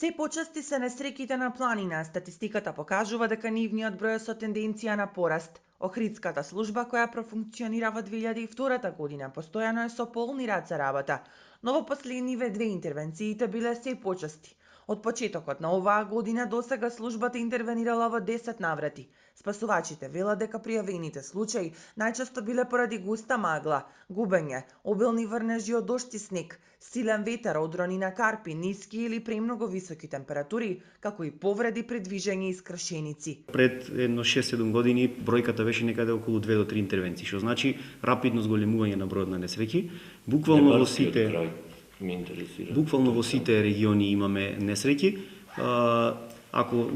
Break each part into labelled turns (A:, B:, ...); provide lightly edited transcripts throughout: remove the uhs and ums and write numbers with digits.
A: Се почести се несреќите на планина, статистиката покажува дека нивниот број е со тенденција на пораст. Охридската служба која профункционира во 2002 година постојано е со полни рад за работа, но во последниве две интервенциите биле се почести. Од почетокот на оваа година досега службата интервенирала во 10 наврати. Спасувачите велат дека пријавените случаи најчесто биле поради густа магла, губење, обилни врнежи од дожд и снег, силен ветер, одрони на карпи, ниски или премногу високи температури, како и повреди при движење и скршеници.
B: Пред едно 6-7 години бројката беше некаде околу 2 до 3 интервенции, што значи рапидно зголемување на бројот на несреќи. Буквално во сите региони имаме несреќи. Ако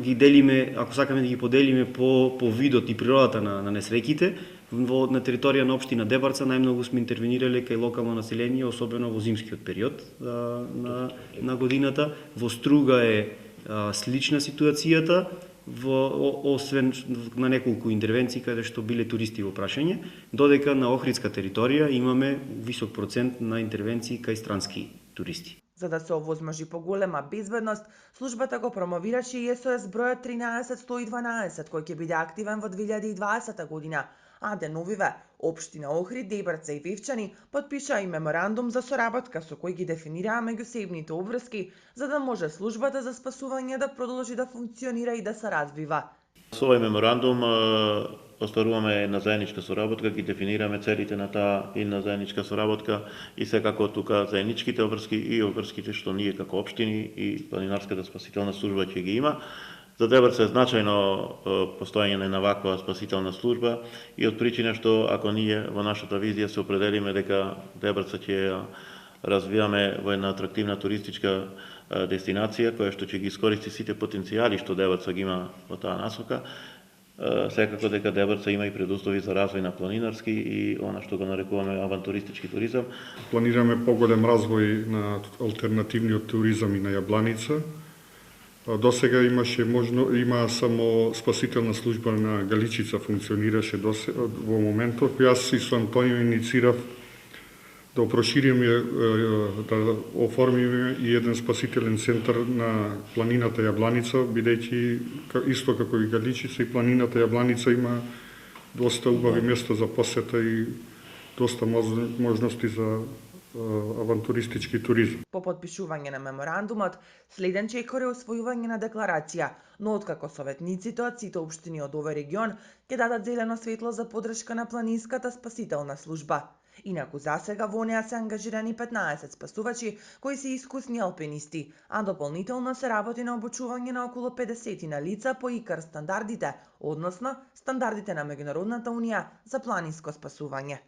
B: сакаме да ги поделиме по видот и природата на несреќите, на територија на општина Дебарца најмногу сме интервенирале кај локално население, особено во зимскиот период на годината. Во Струга е слична ситуацијата, освен на неколку интервенции каде што биле туристи во прашање, додека на Охридска територија имаме висок процент на интервенции кај странски туристи.
A: За да се овозможи поголема безбедност, службата го промовираше и СОС бројот 13112, кој ќе биде активен во 2020 година, а деновиве општина Охрид, Дебарца и Певчани потпишаа и меморандум за соработка со кој ги дефинираа меѓусебните обврски за да може службата за спасување да продолжи да функционира и да се развива.
C: Со овој меморандум остваруваме една заедничка соработка, ги дефинираме целите на таа една заедничка соработка и секако тука заедничките обврски и обврските што ние како општини и планинарската спасителна служба ќе ги има. За Дебарца е значајно постоење на ваква спасителна служба и од причина што ако ние во нашата визија се определиме дека Дебарца ќе развиваме во една атрактивна туристичка дестинација која што ќе ги искористи сите потенцијали што Дебарца ги има во таа насока, секако дека Дебарца има и предуслови за развој на планинарски и она што го нарекуваме авантуристички туризам.
D: Планираме поголем развој на алтернативниот туризам и на Јабланица. Досега има само спасителна служба на Галичица функционираше во моментов. Јас и со Антонио инициирав да прошириме, да оформиме и еден спасителен центар на планината Јабланица, бидејќи исто како и Галичица и планината Јабланица има доста убави места за посета и доста можности за авантуристички туризам.
A: По подпишување на меморандумот, следен чекор е освојување на декларација, но откако советниците од сите општини од овој регион ќе дадат зелено светло за подршка на планинската спасителна служба. Инаку засега во неа се ангажирани 15 спасувачи кои се искусни алпинисти, а дополнително се работи на обучување на околу 50 на лица по ИКАР стандардите, односно стандардите на Меѓународната унија за планинско спасување.